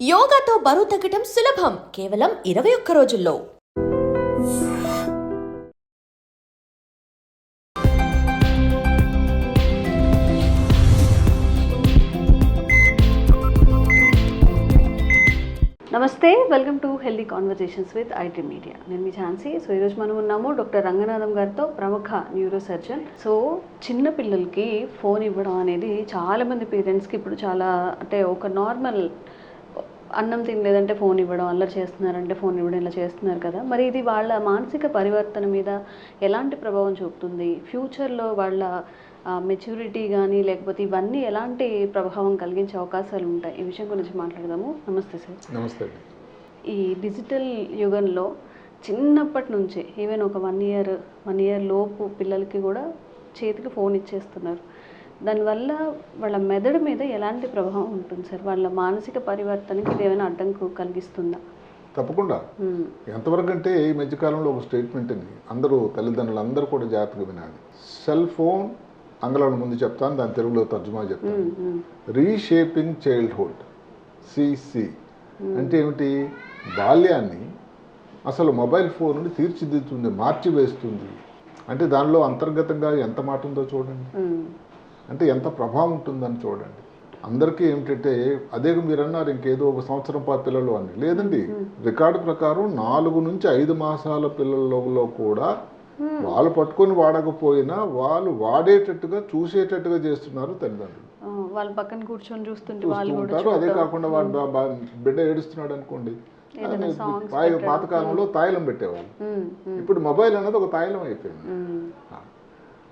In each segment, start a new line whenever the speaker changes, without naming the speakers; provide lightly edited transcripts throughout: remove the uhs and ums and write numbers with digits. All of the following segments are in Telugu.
యోగాతో బరువు తగ్గటం సులభం కేవలం 21 రోజుల్లో.
నమస్తే, welcome to healthy conversations with IT media. నేను మీ ఝాన్సీ. సో ఈరోజు మనం ఉన్నాము డాక్టర్ రంగనాథం గారితో, ప్రముఖ న్యూరో సర్జన్. సో చిన్న పిల్లలకి ఫోన్ ఇవ్వడం అనేది చాలామంది పేరెంట్స్కి ఇప్పుడు చాలా అంటే ఒక నార్మల్, అన్నం తినలేదంటే ఫోన్ ఇవ్వడం, అల్లరి చేస్తున్నారంటే ఫోన్ ఇవ్వడం, ఇలా చేస్తున్నారు కదా. మరి ఇది వాళ్ళ మానసిక పరివర్తన మీద ఎలాంటి ప్రభావం చూపుతుంది? ఫ్యూచర్లో వాళ్ళ మెచ్యూరిటీ కానీ లేకపోతే ఇవన్నీ ఎలాంటి ప్రభావం కలిగించే అవకాశాలు ఉంటాయి? ఈ విషయం గురించి మాట్లాడదాము. నమస్తే సార్.
నమస్తే.
ఈ డిజిటల్ యుగంలో చిన్నప్పటి నుంచి ఈవెన్ ఒక వన్ ఇయర్ లోపు పిల్లలకి కూడా చేతికి ఫోన్ ఇచ్చేస్తున్నారు. దానివల్ల వాళ్ళ మెదడు మీద ఎలాంటి ప్రభావం ఉంటుంది సార్? వాళ్ళ మానసిక పరివర్తనకి ఇది ఏమైనా అడ్డంకు కలిగిస్తుందా?
తప్పకుండా. ఎంతవరకు అంటే ఈ మధ్యకాలంలో ఒక స్టేట్మెంట్ ఉంది, అందరూ తల్లిదండ్రులు అందరూ కూడా జాగ్రత్తగా వినాలి. సెల్ ఫోన్ ఆంగ్లంలో ముందు చెప్తాను, దాని తెలుగులో తర్జుమా చెప్తాను. రీషేపింగ్ చైల్డ్హుడ్, సిసి అంటే ఏమిటి? బాల్యాన్ని అసలు మొబైల్ ఫోన్ నుండి తీర్చిదిద్దుతుంది, మార్చివేస్తుంది. అంటే దానిలో అంతర్గతంగా ఎంత మాట ఉందో చూడండి, అంటే ఎంత ప్రభావం ఉంటుందని చూడండి. అందరికీ ఏమిటంటే అదే మీరు అన్నారు ఇంకేదో ఒక సంవత్సరం పిల్లలు అని లేదండి. రికార్డు ప్రకారం 4 నుంచి 5 మాసాల పిల్లలలో కూడా వాళ్ళు పట్టుకొని వాడకపోయినా వాళ్ళు వాడేటట్టుగా చూసేటట్టుగా చేస్తున్నారు తల్లిదండ్రులు.
వాళ్ళ పక్కన కూర్చొని చూస్తుంటారు.
అదే కాకుండా వాడు బిడ్డ ఏడుస్తున్నాడు అనుకోండి, పాతకాలంలో తాయిలం పెట్టేవాళ్ళు. ఇప్పుడు మొబైల్ అనేది ఒక తాయిలం అయిపోయింది.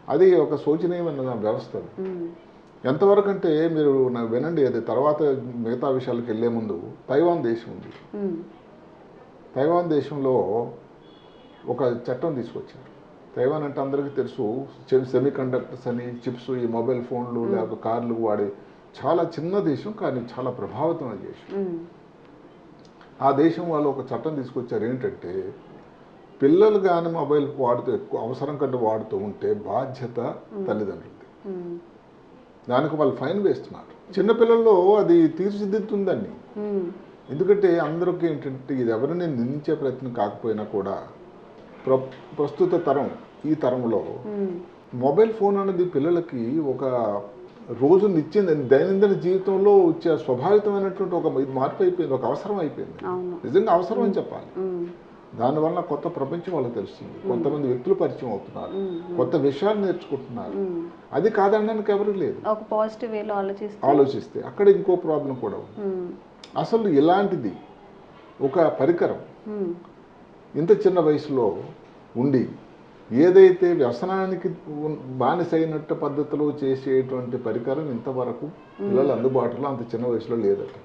అది ఒక శోచనీయమైన వ్యవస్థ. ఎంతవరకు అంటే మీరు వినండి, అది తర్వాత మిగతా విషయాలకు వెళ్ళే ముందు తైవాన్ దేశం ఉంది. తైవాన్ దేశంలో ఒక చట్టం తీసుకొచ్చారు. తైవాన్ అంటే అందరికీ తెలుసు, సెమీ కండక్టర్స్ అని, చిప్స్, ఈ మొబైల్ ఫోన్లు లేకపోతే కార్లు వాడే చాలా చిన్న దేశం, కానీ చాలా ప్రభావితమైన దేశం. ఆ దేశం వాళ్ళు ఒక చట్టం తీసుకొచ్చారు. ఏంటంటే పిల్లలు కానీ మొబైల్ వాడుతూ ఎక్కువ అవసరం కంటే వాడుతూ ఉంటే బాధ్యత తల్లిదండ్రులది. దానికి వాళ్ళు ఫైన్ వేస్తున్నారు. చిన్నపిల్లల్లో అది తీర్చిదిద్దుతుందని. ఎందుకంటే అందరికీ ఏంటంటే ఇది ఎవరిని నిందించే ప్రయత్నం కాకపోయినా కూడా ప్రస్తుత తరం, ఈ తరంలో మొబైల్ ఫోన్ అనేది పిల్లలకి ఒక రోజు దైనందిన జీవితంలో వచ్చే స్వాభావికమైనటువంటి ఒక మార్పు అయిపోయింది, ఒక అవసరం అయిపోయింది. నిజంగా అవసరం అని చెప్పాలి. దానివల్ల కొత్త ప్రపంచం వాళ్ళకి తెలుస్తుంది, కొంతమంది వ్యక్తులు పరిచయం అవుతున్నారు, కొత్త విషయాలు నేర్చుకుంటున్నారు. అది కాదనడానికి ఎవరు లేదు. ఆలోచిస్తే అక్కడ ఇంకో ప్రాబ్లం కూడా ఉంది. అసలు ఇలాంటిది ఒక పరికరం ఇంత చిన్న వయసులో ఉండి ఏదైతే వ్యసనానికి బానిసైనట్టు పద్ధతిలో చేసేటువంటి పరికరం ఇంతవరకు పిల్లల అందుబాటులో అంత చిన్న వయసులో లేదట.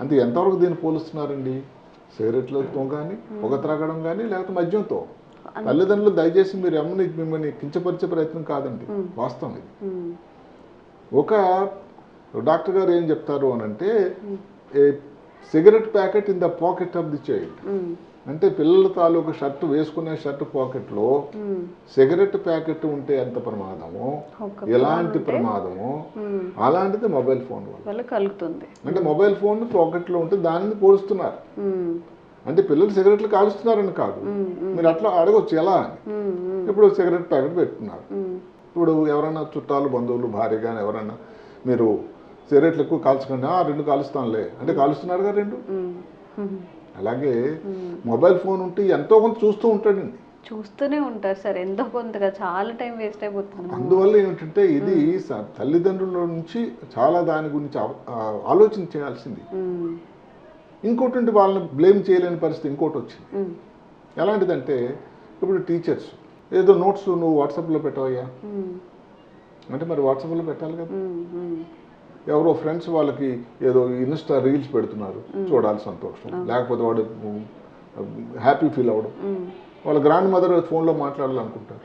అంతే. ఎంతవరకు దీన్ని పోలుస్తున్నారండి? సిగరెట్లతో కానీ, పొగ త్రాగడం కానీ, లేకపోతే మద్యంతో. తల్లిదండ్రులు దయచేసి మీరు మిమ్మల్ని కించపరిచే ప్రయత్నం కాదండి, వాస్తవం ఇది. ఒక డాక్టర్ గారు ఏం చెప్తారు అని అంటే, a cigarette packet in the pocket of the child. అంటే పిల్లల తాలూకు షర్ట్ వేసుకునే షర్ట్ పాకెట్లో సిగరెట్ ప్యాకెట్ ఉంటే ఎంత ప్రమాదమో, ఎలాంటి ప్రమాదమో అలాంటిది మొబైల్ ఫోన్ వల్ల కలుగుతుంది. అంటే మొబైల్ ఫోన్ పాకెట్లో ఉంటే దానిని పోలుస్తున్నారు. అంటే పిల్లలు సిగరెట్లు కాలుస్తున్నారని కాదు, మీరు అట్లా అడగొచ్చు ఎలా అని. ఇప్పుడు సిగరెట్ ప్యాకెట్ పెట్టుకున్నారు. ఇప్పుడు ఎవరైనా చుట్టాలు, బంధువులు, భార్య కానీ ఎవరైనా మీరు సిగరెట్లు ఎక్కువ కాల్చకుండా 2 కాలుస్తానులే అంటే కాలుస్తున్నారుగా 2. అలాగే మొబైల్ ఫోన్ ఉంటే ఎంతో కొంత
చూస్తూనే ఉంటారు సార్, ఎంతో కొంతగా. చాలా టైం వేస్ట్ అయిపోతుంది.
అందువల్ల ఏమిటంటే ఇది తల్లిదండ్రుల నుంచి చాలా దాని గురించి ఆలోచన చేయాల్సింది. ఇంకోటి వాళ్ళని బ్లేమ్ చేయలేని పరిస్థితి ఇంకోటి వచ్చింది. ఎలాంటిదంటే ఇప్పుడు టీచర్స్ ఏదో నోట్స్ నువ్వు వాట్సాప్లో పెట్టవయ్యా అంటే మరి వాట్సాప్లో పెట్టాలి కదా. ఎవరో ఫ్రెండ్స్ వాళ్ళకి ఏదో ఇన్స్టా రీల్స్ పెడుతున్నారు, చూడాలి, సంతోషం. లేకపోతే వాడు హ్యాపీ ఫీల్ అవ్వడం. వాళ్ళ గ్రాండ్ మదర్ ఫోన్లో మాట్లాడాలనుకుంటారు.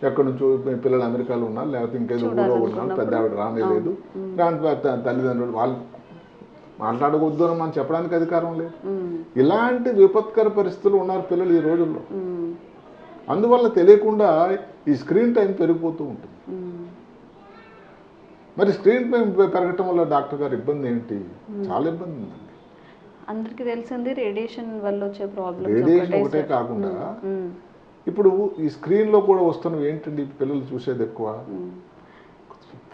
ఎక్కడి నుంచో పిల్లలు అమెరికాలో ఉన్నారు, లేకపోతే ఇంకేదో ఊరో ఉన్నారు, పెద్ద ఆవిడ రానేలేదు. తల్లిదండ్రులు వాళ్ళు మాట్లాడకూడదు అని మనం చెప్పడానికి అధికారం లేదు. ఇలాంటి విపత్కర పరిస్థితులు ఉన్నారు పిల్లలు ఈ రోజుల్లో. అందువల్ల తెలియకుండా ఈ స్క్రీన్ టైం పెరిగిపోతూ ఉంటుంది. మరి స్క్రీన్ టైం పెరగటం వల్ల డాక్టర్ గారు ఇబ్బంది ఏంటి? చాలా ఇబ్బంది ఉందండి.
అందరికీ తెలిసింది రేడియేషన్ వల్ల వచ్చే ప్రాబ్లమ్.
రేడియేషన్ ఒకటే కాకుండా ఇప్పుడు ఈ స్క్రీన్లో కూడా వస్తున్నవి ఏంటండి, పిల్లలు చూసేది ఎక్కువ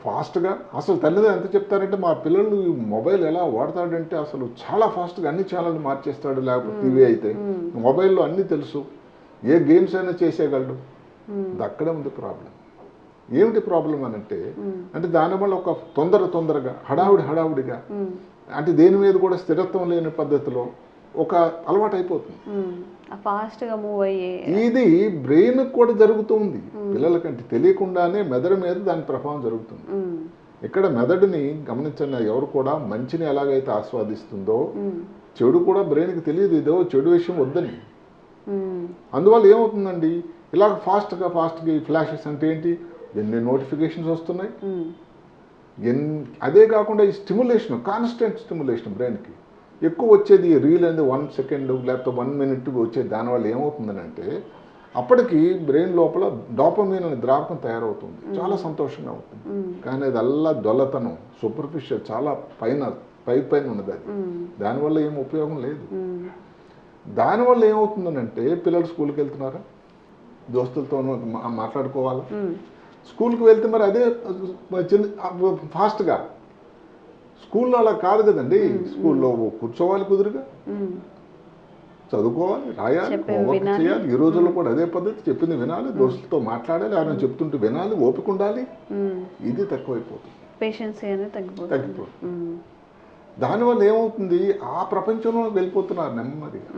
ఫాస్ట్గా. అసలు తల్లిదండ్రులు ఎంత చెప్తారంటే మా పిల్లలు ఈ మొబైల్ ఎలా వాడతాడంటే అసలు చాలా ఫాస్ట్గా అన్ని ఛానళ్ళు మార్చేస్తాడు, లేకపోతే టీవీ అయితే మొబైల్లో అన్నీ తెలుసు, ఏ గేమ్స్ అయినా చేసేయగలడు. అది అక్కడే ఉంది ప్రాబ్లం. ఏమిటి ప్రాబ్లం అని అంటే దానివల్ల ఒక తొందరగా హడావుడిగా అంటే దేని మీద కూడా స్థిరత్వం లేని పద్ధతిలో ఒక అలవాటు అయిపోతుంది.
ఫాస్ట్గా మూవ్ అయ్యే
ఇది బ్రెయిన్ కూడా జరుగుతుంది పిల్లలకంటే తెలియకుండానే మెదడు మీద దాని ప్రభావం జరుగుతుంది. ఇక్కడ మెదడుని గమనించిన ఎవరు కూడా మంచిని ఎలాగైతే ఆస్వాదిస్తుందో చెడు కూడా బ్రెయిన్కి తెలియదు, ఇదో చెడు విషయం వద్దని. అందువల్ల ఏమవుతుందండి, ఇలాగ ఫాస్ట్గా ఈ ఫ్లాషెస్ అంటే ఏంటి, ఎన్ని నోటిఫికేషన్స్ వస్తున్నాయి, అదే కాకుండా ఈ స్టిమ్యులేషన్, కాన్స్టెంట్ స్టిమ్యులేషన్ బ్రెయిన్కి ఎక్కువ వచ్చేది. రీల్ అనేది 1 సెకండ్ లేకపోతే 1 మినిట్ వచ్చేది. దానివల్ల ఏమవుతుందని అంటే అప్పటికి బ్రెయిన్ లోపల డోపమైన్ అనే ద్రావకం తయారవుతుంది, చాలా సంతోషంగా ఉంటుంది. కానీ అది అల్లా దొల్లతనం, సూపర్ఫిషియల్, చాలా పైన ఉన్నది. అది దానివల్ల ఏం ఉపయోగం లేదు. దానివల్ల ఏమవుతుందని అంటే పిల్లలు స్కూల్కి వెళ్తున్నారా, దోస్తులతో మాట్లాడుకోవాలా, స్కూల్కి వెళ్తే మరి అదే ఫాస్ట్గా. స్కూల్లో అలా కాదు కదండి, స్కూల్లో కూర్చోవాలి కుదురుగా, చదువుకోవాలి, రాయాలి, హోంవర్క్ చేయాలి. ఈ రోజుల్లో కూడా అదే పద్ధతి, చెప్పింది వినాలి, దోస్తులతో మాట్లాడాలి, ఆయన చెప్తుంటే వినాలి, ఓపిక ఉండాలి. ఇది తక్కువైపోతుంది,
పేషెన్స్
తగ్గిపోతుంది. దానివల్ల ఏమవుతుంది, ఆ ప్రపంచంలో వెళ్ళిపోతున్నారు నెమ్మదిగా.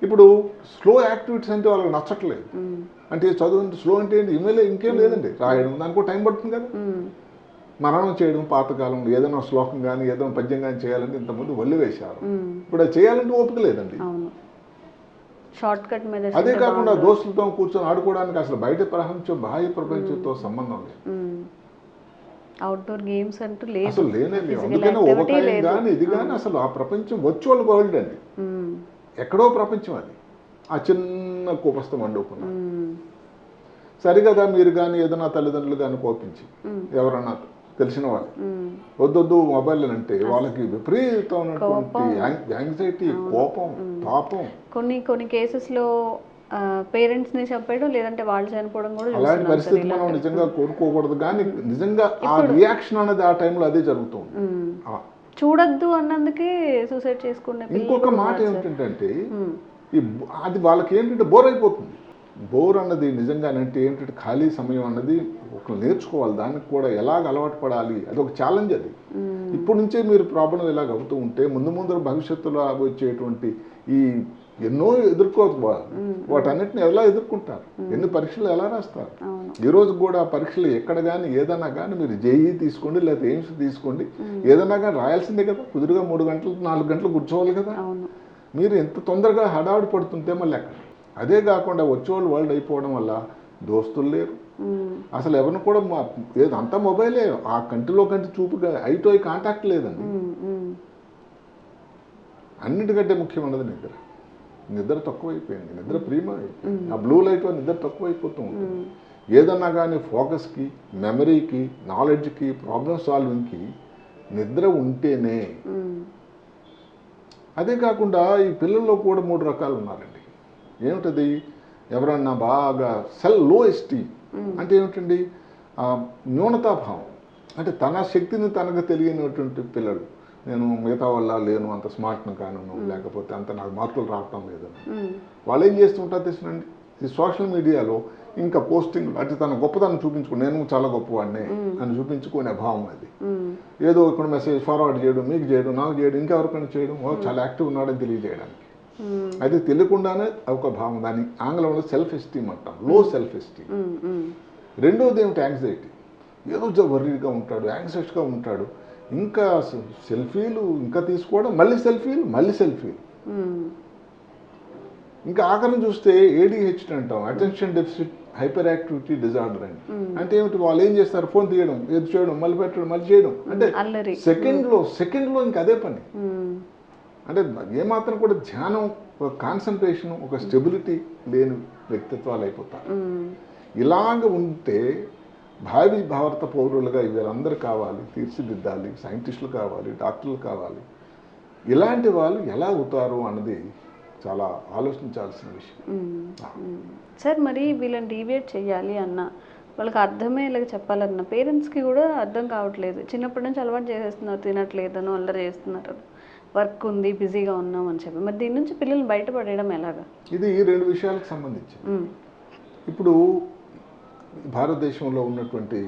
ఇప్పుడు స్లో యాక్టివిటీస్ అంటే వాళ్ళకి నచ్చట్లేదు. అంటే చదువు స్లో అంటే ఏంటి, ఇంకేం లేదండి, రాయడం దానికి టైం పడుతుంది కదా. మననం చేయడం పాతకాలంలో ఏదైనా శ్లోకం కానీ ఏదైనా పద్యం కానీ చేయాలంటే ఇంతకుముందు ఒళ్ళు వేశారు, ఇప్పుడు అది చేయాలంటే ఓపిక లేదండి.
షార్ట్ కట్ మీద.
అదే కాకుండా దోస్తులతో కూర్చొని ఆడుకోవడానికి అసలు బయట ప్రపంచం బాహ్య ప్రపంచంతో సంబంధం లేదు,
అవుట్డోర్ గేమ్స్ అంటూ లేదు,
అసలు లేనే లేదు. అందుకనే ఓవర్టైం కానీ ఇది కానీ అసలు ఆ ప్రపంచం వర్చువల్ వరల్డ్ అండి, ఎక్కడో ప్రపంచం అది. ఆ చిన్న కూపస్థం వండుకున్నాం సరిగదా. మీరు కానీ ఏదైనా తల్లిదండ్రులు కానీ కోపించి ఎవరన్నా తెలిసిన వాళ్ళు వద్దొద్దు మొబైల్ అంటే వాళ్ళకి విపరీతమైనటువంటి యాంగ్జైటీ, కోపం, తాపం.
కొన్ని కేసెస్లో పేరెంట్స్ ని చెప్పడం, లేదంటే వాళ్ళు చనిపోవడం కూడా.
అలాంటి పరిస్థితి మనం నిజంగా కోరుకోకూడదు, కానీ నిజంగా ఆ రియాక్షన్ అనేది ఆ టైంలో అదే జరుగుతుంది.
చూడొద్దు అన్నందుకే సూసైడ్ చేసుకునే.
ఇంకొక మాట ఏమిటంటే అది వాళ్ళకి ఏంటంటే బోర్ అయిపోతుంది. బోర్ అన్నది నిజంగానంటే ఏంటంటే ఖాళీ సమయం అన్నది ఒక నేర్చుకోవాలి, దానికి కూడా ఎలాగ అలవాటు పడాలి, అది ఒక ఛాలెంజ్. అది ఇప్పటి నుంచే మీరు ప్రాబ్లం ఇలాగ అవుతూ ఉంటే ముందు భవిష్యత్తులో వచ్చేటువంటి ఈ ఎన్నో ఎదుర్కోవాలి, వాటన్నిటిని ఎలా ఎదుర్కొంటారు, ఎన్ని పరీక్షలు ఎలా రాస్తారు. ఈరోజు కూడా పరీక్షలు ఎక్కడ కానీ ఏదైనా కానీ మీరు జేఈ తీసుకోండి లేదా ఎయిమ్స్ తీసుకోండి, ఏదైనా కానీ రాయాల్సిందే కదా, కుదురుగా 3 గంటలు 4 గంటలు కూర్చోవాలి కదా. మీరు ఎంత తొందరగా హడావిడి పడుతుంటే మళ్ళీ ఎక్కడ. అదే కాకుండా వర్చువల్ వరల్డ్ అయిపోవడం వల్ల దోస్తులు లేరు, అసలు ఎవరిని కూడా అంతా మొబైలే, ఆ కంటిలో కంటి చూపుగా ఐ టు ఐ కాంటాక్ట్ లేదండి. అన్నిటికంటే ముఖ్యమైనది నిద్ర తక్కువైపోయింది, నిద్ర ప్రీమియం అయిపోయింది. ఆ బ్లూ లైట్ వల్ల నిద్ర తక్కువైపోతూ ఉంటుంది. ఏదన్నా కానీ ఫోకస్కి, మెమరీకి, నాలెడ్జ్కి, ప్రాబ్లమ్ సాల్వింగ్కి నిద్ర ఉంటేనే. అదే కాకుండా ఈ పిల్లల్లో కూడా 3 రకాలు ఉన్నారండి. ఏమిటది, ఎవరన్నా బాగా లో ఎస్టీమ్ అంటే ఏమిటండి, న్యూనతాభావం, అంటే తన శక్తిని తనకు తెలియనటువంటి పిల్లలు. నేను మిగతా వల్ల లేను, అంత స్మార్ట్ను కాను, లేకపోతే అంత నాకు మార్కులు రావటం లేదని వాళ్ళు ఏం చేస్తుంటారు తెలుసునండి, ఈ సోషల్ మీడియాలో ఇంకా పోస్టింగ్ అంటే తన గొప్పతనం చూపించుకో, నేను చాలా గొప్పవాడిని అని చూపించుకునే భావం. అది ఏదో ఇక్కడ మెసేజ్ ఫార్వర్డ్ చేయడం, మీకు చేయడం, నాకు చేయడం, ఇంకెవరికైనా చేయడం, చాలా యాక్టివ్ ఉన్నాడని తెలియజేయడానికి. అది తెలియకుండానే ఒక భావం, దాన్ని ఆంగ్లంలో సెల్ఫ్ ఎస్టీమ్ అంటాం, లో సెల్ఫ్ ఎస్టీమ్. రెండోది ఏమిటి, యాంగ్జైటీ, ఏదో వర్రీగా ఉంటాడు, యాంగ్జైటీగా ఉంటాడు, ఇంకా సెల్ఫీలు ఇంకా తీసుకోవడం, మళ్ళీ సెల్ఫీలు. ఇంకా ఆఖరిని చూస్తే ADHD అంటాం, attention deficit hyper activity disorder అని. అంటే ఏమిటి, వాళ్ళు ఏం చేస్తారు, ఫోన్ తీయడం, ఏది చేయడం, మళ్ళీ పెట్టడం, మళ్ళీ చేయడం, అంటే సెకండ్లో ఇంకా అదే పని. అంటే ఏమాత్రం కూడా ధ్యానం, ఒక కాన్సన్ట్రేషన్, ఒక స్టెబిలిటీ లేని వ్యక్తిత్వాలు అయిపోతారు. ఇలాగ ఉంటే భావి భారత పౌరులుగా వీళ్ళందరూ కావాలి, తీర్చిదిద్దాలి, సైంటిస్టులు కావాలి, డాక్టర్లు కావాలి. ఇలాంటి వాళ్ళు ఎలా అవుతారు అన్నది చాలా ఆలోచించాల్సిన విషయం.
సార్ మరి వీళ్ళని డీవియేట్ చేయాలి అన్న, వాళ్ళకి అర్థమయ్యేలాగా చెప్పాలన్న పేరెంట్స్కి కూడా అర్థం కావట్లేదు. చిన్నప్పటి నుంచి అలవాటు చేసేస్తున్నారు, తినట్లేదనో అల్లరి చేస్తున్నారు, వర్క్ ఉంది, బిజీగా ఉన్నాం అని చెప్పి. మరి దీని నుంచి పిల్లల్ని బయటపడేయడం ఎలాగా?
ఇది 2 విషయాలకు సంబంధించి. ఇప్పుడు భారతదేశంలో ఉన్నటువంటి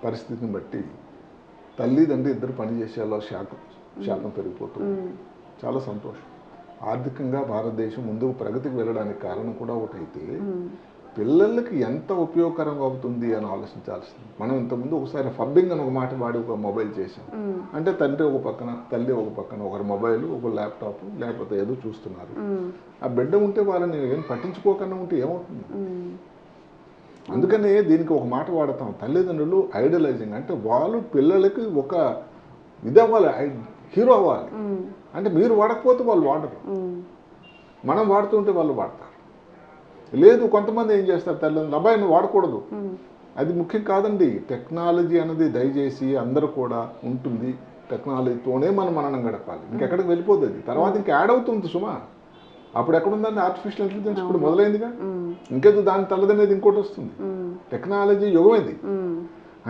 పరిస్థితిని బట్టి తల్లిదండ్రి ఇద్దరు పనిచేసేలా శాతం పెరిగిపోతుంది. చాలా సంతోషం. ఆర్థికంగా భారతదేశం ముందుకు ప్రగతికి వెళ్ళడానికి కారణం కూడా ఒకటైతే పిల్లలకి ఎంత ఉపయోగకరంగా అవుతుంది అని ఆలోచించాల్సింది. మనం ఇంతకుముందు ఒకసారి ఫబ్బింగ్ అని ఒక మాట వాడి ఒక మొబైల్ చేసాం. అంటే తండ్రి ఒక పక్కన, తల్లి ఒక పక్కన, ఒకరి మొబైల్, ఒక ల్యాప్టాప్, లేకపోతే ఏదో చూస్తున్నారు. ఆ బిడ్డ ఉంటే వాళ్ళని ఏం పట్టించుకోకుండా ఉంటే ఏమవుతుంది? అందుకనే దీనికి ఒక మాట వాడతాం, తల్లిదండ్రులు ఐడలైజింగ్. అంటే వాళ్ళు పిల్లలకి ఒక ఇది అవ్వాలి, హీరో అవ్వాలి. అంటే మీరు వాడకపోతే వాళ్ళు వాడరు, మనం వాడుతుంటే వాళ్ళు వాడతారు. లేదు, కొంతమంది ఏం చేస్తారు, తల్లిదండ్రులు అబ్బాయి నువ్వు వాడకూడదు, అది ముఖ్యం కాదండి. టెక్నాలజీ అనేది దయచేసి అందరూ కూడా ఉంటుంది, టెక్నాలజీతోనే మనం గడపాలి, ఇంకెక్కడికి వెళ్ళిపోతుంది. అది తర్వాత ఇంకా యాడ్ అవుతుంది సుమా. అప్పుడు ఎక్కడుందండి ఆర్టిఫిషియల్ ఇంటెలిజెన్స్? ఇప్పుడు మొదలైందిగా, ఇంకేదో దాని తల్లదనేది ఇంకోటి వస్తుంది. టెక్నాలజీ యుగం ఇది.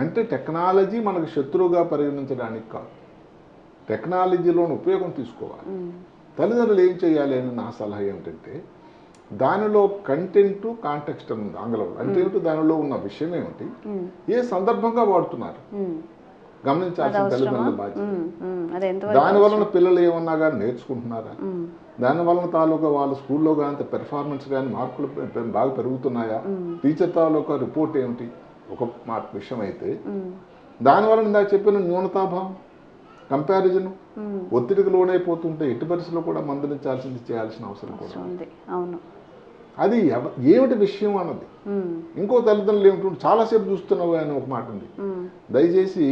అంటే టెక్నాలజీ మనకు శత్రువుగా పరిగణించడానికి కాదు, టెక్నాలజీలోని ఉపయోగం తీసుకోవాలి. తల్లిదండ్రులు ఏం చేయాలి అని నా సలహా ఏమిటంటే, దానిలో కంటెంట్, కాంటెక్స్ట్ అని ఉంది ఆంగ్లంలో. అంటే ఏమిటి, దానిలో ఉన్న విషయం ఏమిటి, ఏ సందర్భంగా వాడుతున్నారు గమనించాల్సిన తల్లిదండ్రుల బాధ్యత. దానివలన పిల్లలు ఏమన్నా కానీ నేర్చుకుంటున్నారా, దానివలన తాలూకా వాళ్ళ స్కూల్లో కానీ పెర్ఫార్మెన్స్ కానీ మార్కులు బాగా పెరుగుతున్నాయా, టీచర్ తాలూకా రిపోర్ట్ ఏమిటి, ఒక విషయం అయితే దానివల్ల ఇందాక చెప్పిన న్యూనతాభావం, కంపారిజన్, ఒత్తిడికి లోనైపోతుంటే ఎట్టి పరిస్థితుల్లో కూడా మందలించాల్సింది, చేయాల్సిన అవసరం కూడా ఉంది. అది ఏమిటి విషయం అన్నది. ఇంకో తల్లిదండ్రులు ఏమిటి, చాలాసేపు చూస్తున్నావు అని ఒక మాట ఉంది. దయచేసి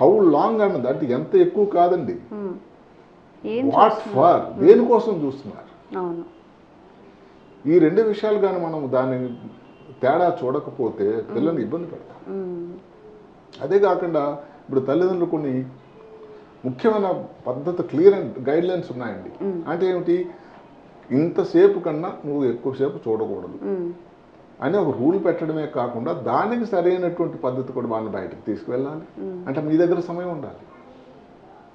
హౌ లాంగ్ అన్నది, అంటే ఎంత ఎక్కువ కాదండి, వాట్ ఫర్, దేనికోసం చూస్తున్నారు. ఈ 2 విషయాలు కానీ మనం దాని తేడా చూడకపోతే పిల్లల్ని ఇబ్బంది పెడతాం. అదే కాకుండా ఇప్పుడు తల్లిదండ్రులు కొన్ని ముఖ్యమైన పద్ధతి, క్లియర్ అండ్ గైడ్ లైన్స్ ఉన్నాయండి. అంటే ఏమిటి, ఇంతసేపు కన్నా నువ్వు ఎక్కువసేపు చూడకూడదు అని ఒక రూల్ పెట్టడమే కాకుండా దానికి సరైనటువంటి పద్ధతి కూడా వాళ్ళని బయటకు తీసుకువెళ్ళాలి. అంటే మీ దగ్గర సమయం ఉండాలి,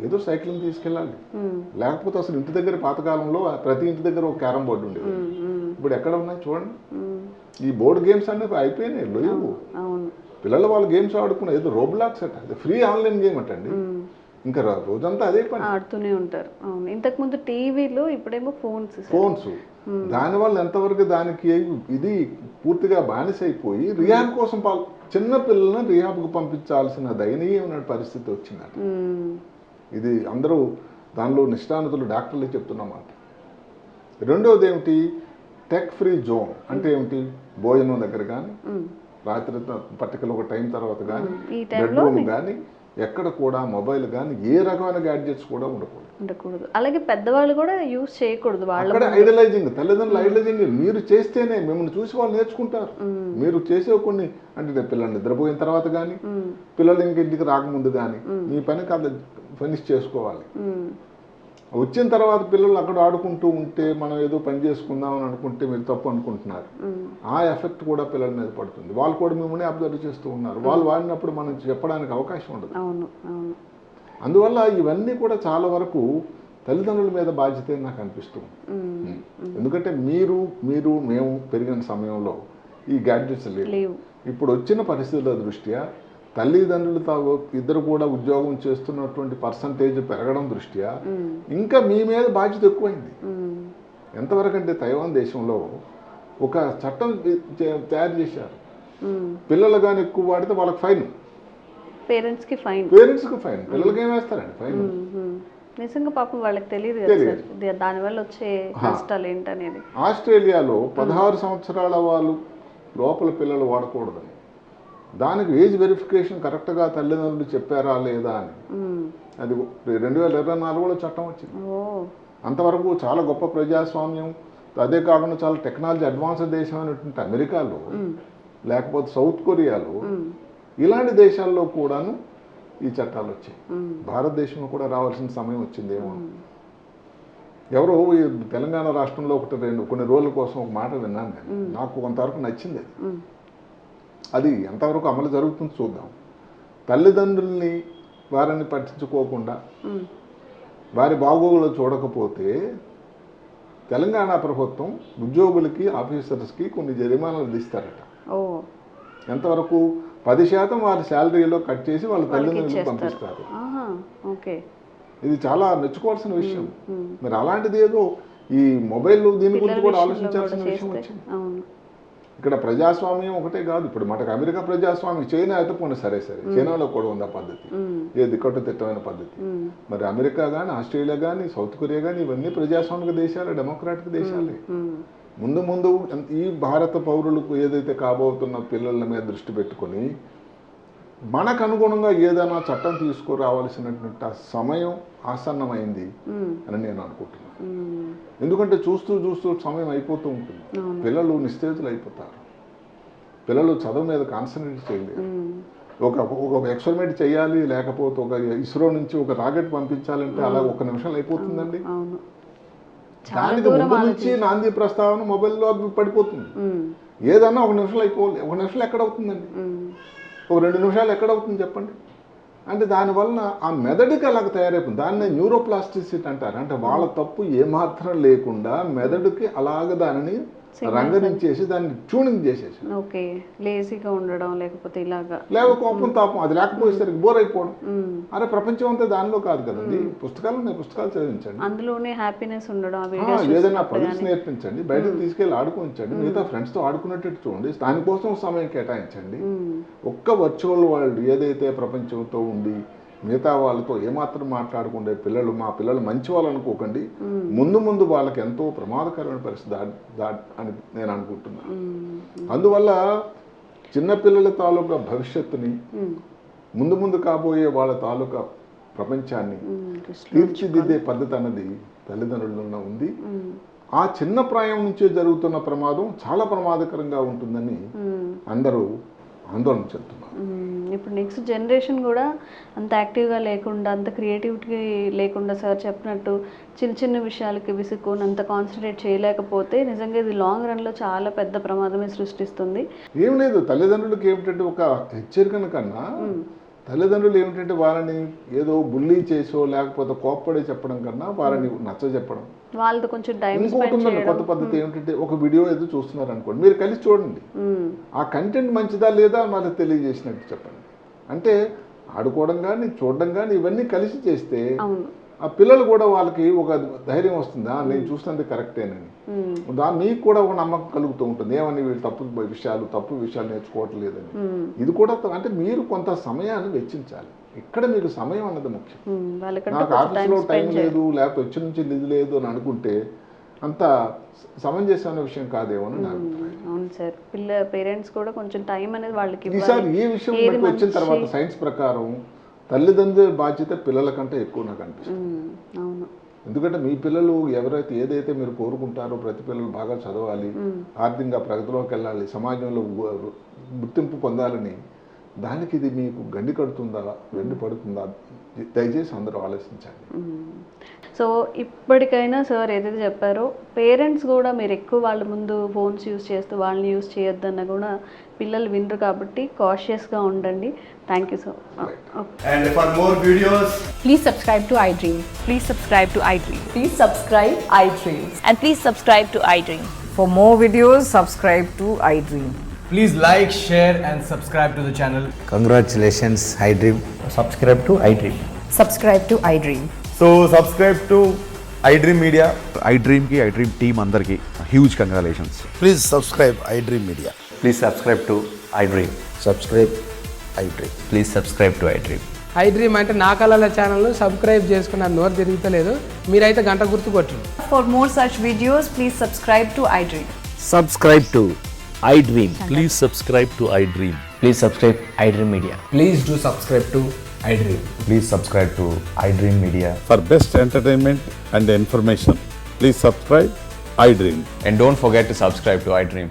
ఏదో సైక్లింగ్ తీసుకెళ్ళాలి, లేకపోతే అసలు ఇంటి దగ్గర పాతకాలంలో ప్రతి ఇంటి దగ్గర ఒక క్యారమ్ బోర్డు ఉండేది. ఇప్పుడు ఎక్కడ ఉన్నాయి చూడండి, ఈ బోర్డు గేమ్స్ అనేవి అయిపోయినాయి, లేవు. పిల్లలు వాళ్ళు గేమ్స్ ఆడుకున్న, ఏదో రోబ్లాక్స్ అట, అది ఫ్రీ ఆన్లైన్ గేమ్ అటండి, ఇంకా రోజంతా అదే పని
ఆడుతూనే ఉంటారు. ఇంతకుముందు టీవీలు, ఇప్పుడేమో ఫోన్స్.
దానివల్ల ఎంతవరకు దానికి ఇది పూర్తిగా బానిసైపోయి రిహాబ్ కోసం చిన్న పిల్లలను రిహాబ్కు పంపించాల్సిన దయనీయమైన పరిస్థితి వచ్చిందట. ఇది అందరూ దానిలో నిష్ణాతులు డాక్టర్లే చెప్తున్నమాట. రెండవది ఏమిటి, టెక్ ఫ్రీ జోన్. అంటే ఏమిటి, భోజనం దగ్గర కానీ, రాత్రి పట్టికలు ఒక టైం తర్వాత కానీ, బెడ్రూమ్ కానీ, ఎక్కడ కూడా మొబైల్ కానీ ఏ రకమైన గ్యాడ్జెట్స్ కూడా ఉండకూడదు.
అలాగే పెద్దవాళ్ళు కూడా యూజ్ చేయకూడదు.
అక్కడ ఐడలైజింగ్, తల్లిదండ్రులు ఐడలైజింగ్. మీరు చేస్తేనే మిమ్మల్ని చూసి వాళ్ళు నేర్చుకుంటారు. మీరు చేసే కొన్ని, అంటే పిల్లలు నిద్రపోయిన తర్వాత కానీ, పిల్లలు ఇంటికి రాకముందు కానీ మీ పని కాదు ఫినిష్ చేసుకోవాలి. వచ్చిన తర్వాత పిల్లలు అక్కడ ఆడుకుంటూ ఉంటే మనం ఏదో పని చేసుకుందాం అని అనుకుంటే మీరు తప్పు అనుకుంటున్నారు. ఆ ఎఫెక్ట్ కూడా పిల్లల మీద పడుతుంది. వాళ్ళు కూడా మిమ్మల్ని అబ్జర్వ్ చేస్తూ ఉన్నారు. వాళ్ళు వాడినప్పుడు మనం చెప్పడానికి అవకాశం ఉండదు. అందువల్ల ఇవన్నీ కూడా చాలా వరకు తల్లిదండ్రుల మీద బాధ్యత నాకు అనిపిస్తుంది. ఎందుకంటే మేము పెరిగిన సమయంలో ఈ గ్యాడ్జెట్స్ లేవు. ఇప్పుడు వచ్చిన పరిస్థితుల దృష్ట్యా తల్లిదండ్రులు ఇద్దరు కూడా ఉద్యోగం చేస్తున్నటువంటి పర్సంటేజ్ పెరగడం దృష్ట్యా ఇంకా మీ మీద బాధ్యత ఎక్కువైంది. ఎంతవరకు అంటే తైవాన్ దేశంలో ఒక చట్టం తయారు చేశారు, పిల్లలు కానీ ఎక్కువ వాడితే వాళ్ళకి ఫైన్, పేరెంట్స్కి ఫైన్. పిల్లలకి ఏం వేస్తారండి ఫైన్?
నిజంగా పాపం వాళ్ళకి తెలియదు దానివల్ల వచ్చే కష్టాలు ఏంటనేది.
ఆస్ట్రేలియాలో 16 సంవత్సరాల వాళ్ళు లోపల పిల్లలు వాడకూడదని, దానికి ఏజ్ వెరిఫికేషన్ కరెక్ట్గా తల్లిదండ్రులు చెప్పారా లేదా అని, అది 2024లో చట్టం వచ్చింది. అంతవరకు చాలా గొప్ప ప్రజాస్వామ్యం, అదే కాకుండా చాలా టెక్నాలజీ అడ్వాన్స్ దేశం అనేటువంటి అమెరికాలో, లేకపోతే సౌత్ కొరియాలో ఇలాంటి దేశాల్లో కూడాను ఈ చట్టాలు వచ్చాయి. భారతదేశంలో కూడా రావాల్సిన సమయం వచ్చిందేమో. ఎవరో ఈ తెలంగాణ రాష్ట్రంలో కొన్ని రోజుల కోసం ఒక మాట విన్నాను నేను, నాకు కొంతవరకు నచ్చింది అది ఎంతవరకు అమలు జరుగుతుందో చూద్దాం. తల్లిదండ్రుల్ని వారిని పట్టించుకోకుండా వారి బాగోగులు చూడకపోతే తెలంగాణ ప్రభుత్వం ఉద్యోగులకి ఆఫీసర్స్కి కొన్ని జరిమానాలు విధిస్తారట. ఎంతవరకు 10% వారి శాలరీలో కట్ చేసి వాళ్ళ తల్లిదండ్రులకు పంపిస్తారు. ఇది చాలా మెచ్చుకోవాల్సిన విషయం. మరి అలాంటిది ఏదో ఈ మొబైల్ దీని గురించి కూడా ఆలోచించాల్సిన విషయం వచ్చింది. ఇక్కడ ప్రజాస్వామ్యం ఒకటే కాదు, ఇప్పుడు మనకు అమెరికా ప్రజాస్వామ్యం, చైనా అయితే పోనీ సరే చైనాలో కూడా ఉంది ఆ పద్ధతి, ఏది కట్టుదిట్టమైన పద్ధతి. మరి అమెరికా కానీ, ఆస్ట్రేలియా కానీ, సౌత్ కొరియా కానీ ఇవన్నీ ప్రజాస్వామిక దేశాలే, డెమోక్రాటిక్ దేశాలే. ముందు ఈ భారత పౌరులకు ఏదైతే కాబోతున్న పిల్లల మీద దృష్టి పెట్టుకొని మనకు అనుగుణంగా ఏదైనా చట్టం తీసుకురావాల్సినటువంటి సమయం ఆసన్నమైంది అని నేను అనుకుంటున్నాను. ఎందుకంటే చూస్తూ సమయం అయిపోతూ ఉంటుంది. పిల్లలు నిస్తేజులు అయిపోతారు. పిల్లలు చదువు మీద కాన్సన్ట్రేట్ చేయలేరు. ఒక ఎక్స్పెరిమెంట్ చేయాలి, లేకపోతే ఒక ఇస్రో నుంచి ఒక రాకెట్ పంపించాలంటే అలా 1 నిమిషం అయిపోతుందండి. దానికి ముందు నుంచి నాంది ప్రస్తావన మొబైల్లో పడిపోతుంది. ఏదన్నా 1 నిమిషం అయిపోవాలి. 1 నిమిషం ఎక్కడవుతుందండి? ఒక 2 నిమిషాలు ఎక్కడవుతుంది చెప్పండి? అంటే దానివల్ల ఆ మెదడుకి అలాగ తయారైపోతుంది. దాన్ని న్యూరోప్లాస్టిసిటీ అంటారు. అంటే వాళ్ళ తప్పు ఏమాత్రం లేకుండా మెదడుకి అలాగ దానిని రంగరించేసి దాన్ని ట్యూనింగ్ చేసేసి,
లేజీగా ఉండడం, లేకపోతే
కోపం తాపం అది లేకపోయేసరికి బోర్ అయిపోవడం. అరే ప్రపంచం అంతా దానిలో కాదు కదండి. పుస్తకాలు చదివించండి, అందులోనే
హ్యాపీనెస్ ఉండడం.
ఏదైనా పజిల్స్ నేర్పించండి, బయటకు తీసుకెళ్ళి ఆడుకోంచండి, మిగతా ఫ్రెండ్స్తో ఆడుకునేటట్టు చూడండి, దానికోసం సమయం కేటాయించండి. ఒక్క వర్చువల్ వరల్డ్ ఏదైతే ప్రపంచంతో ఉండి మిగతా వాళ్ళతో ఏమాత్రం మాట్లాడుకుంటే మా పిల్లలు మంచి వాళ్ళు అనుకోకండి. ముందు వాళ్ళకి ఎంతో ప్రమాదకరమైన పరిస్థితి అని నేను అనుకుంటున్నాను. అందువల్ల చిన్నపిల్లల తాలూకా భవిష్యత్తుని, ముందు కాబోయే వాళ్ళ తాలూకా ప్రపంచాన్ని తీర్చిదిద్దే పద్ధతి అన్నది తల్లిదండ్రులలో ఉంది. ఆ చిన్న ప్రాయం నుంచే జరుగుతున్న ప్రమాదం చాలా ప్రమాదకరంగా ఉంటుందని అందరూ ఆందోళన చెందుతున్నారు.
ఇప్పుడు నెక్స్ట్ జనరేషన్ కూడా అంత యాక్టివ్గా లేకుండా, అంత క్రియేటివిటీ లేకుండా, సార్ చెప్పినట్టు చిన్న విషయాలకి విసుక్కొని అంత కాన్సన్ట్రేట్ చేయలేకపోతే నిజంగా ఇది లాంగ్ రన్లో చాలా పెద్ద ప్రమాదమే సృష్టిస్తుంది.
ఏం లేదు, తల్లిదండ్రులకి ఏమిటంటే ఒక హెచ్చరికన కన్నా తల్లిదండ్రులు ఏమిటంటే వాళ్ళని ఏదో బుల్లీ చేసో లేకపోతే కోప్పడే చెప్పడం కన్నా వాళ్ళని నచ్చ చెప్పడం,
వాళ్ళతో కొంచెం టైం
కొత్త పద్ధతి ఏమిటంటే ఒక వీడియో ఏదో చూస్తున్నారు అనుకోండి, మీరు కలిసి చూడండి, ఆ కంటెంట్ మంచిదా లేదా వాళ్ళకి తెలియజేసినట్టు చెప్పండి. అంటే ఆడుకోవడం కానీ చూడడం కానీ ఇవన్నీ కలిసి చేస్తే ఆ పిల్లలు కూడా వాళ్ళకి ఒక ధైర్యం వస్తుందా, నేను చూసినంత కరెక్టేనని. మీకు కూడా ఒక నమ్మకం కలుగుతూ ఉంటుంది, ఏమని వీళ్ళు తప్పు విషయాలు నేర్చుకోవట్లేదని. ఇది కూడా అంటే మీరు కొంత సమయాన్ని వెచ్చించాలి. ఇక్కడ మీకు సమయం అన్నది ముఖ్యం. నాకు ఆఫీస్లో టైం లేదు, లేకపోతే వచ్చి నుంచి నిధి లేదు అని అనుకుంటే అంత సమంజసమైన విషయం కాదేమో అని నాకు.
అవును సార్, పేరెంట్స్ కూడా కొంచెం టైం అనేది వాళ్ళకి.
ఈసారి ఈ విషయం వచ్చిన తర్వాత సైన్స్ ప్రకారం తల్లిదండ్రుల బాధ్యత పిల్లల కంటే ఎక్కువ నాకు అనిపిస్తుంది. ఎందుకంటే మీ పిల్లలు ఏదైతే మీరు కోరుకుంటారో, ప్రతి పిల్లలు బాగా చదవాలి, ఆర్థికంగా ప్రగతిలోకి వెళ్ళాలి, సమాజంలో గుర్తింపు పొందాలని, దానికి ఇది మీకు గండి కడుతుందా, వెండి పడుతుందా, దయచేసి అందరూ ఆలోచించండి.
సో ఇప్పటికైనా సార్ ఏదైతే చెప్పారో, పేరెంట్స్ కూడా మీరు ఎక్కువ వాళ్ళ ముందు ఫోన్స్ యూజ్ చేస్తూ వాళ్ళని యూజ్ చేయొద్దన్న కూడా పిల్లలు వినరు కాబట్టి కాషియస్గా ఉండండి. Thank you so much.
And for more videos,
please subscribe to iDream.
Please subscribe to iDream.
Please subscribe iDream.
And please subscribe to iDream.
For more videos, subscribe to iDream.
please like, share and subscribe to the channel.
Congratulations, iDream.
Subscribe to iDream.
Subscribe to iDream.
So subscribe to iDream Media.
iDream ki iDream team andarki huge congratulations.
Please subscribe iDream Media.
Please subscribe to iDream.
Subscribe iDream.
Please subscribe to iDream.
iDream అంటే నా కళల ఛానల్ సబ్స్క్రైబ్ చేసుకున్న నోరు తిరుగుతలేదు, మీరైతే గంట గుర్తు కొట్టండి.
For more such videos, please subscribe to iDream.
Subscribe to iDream.
Please subscribe to iDream.
Please subscribe iDream Media.
Please do subscribe to iDream.
Please subscribe to iDream Media.
For best entertainment and information, please subscribe iDream.
And don't forget to subscribe to iDream.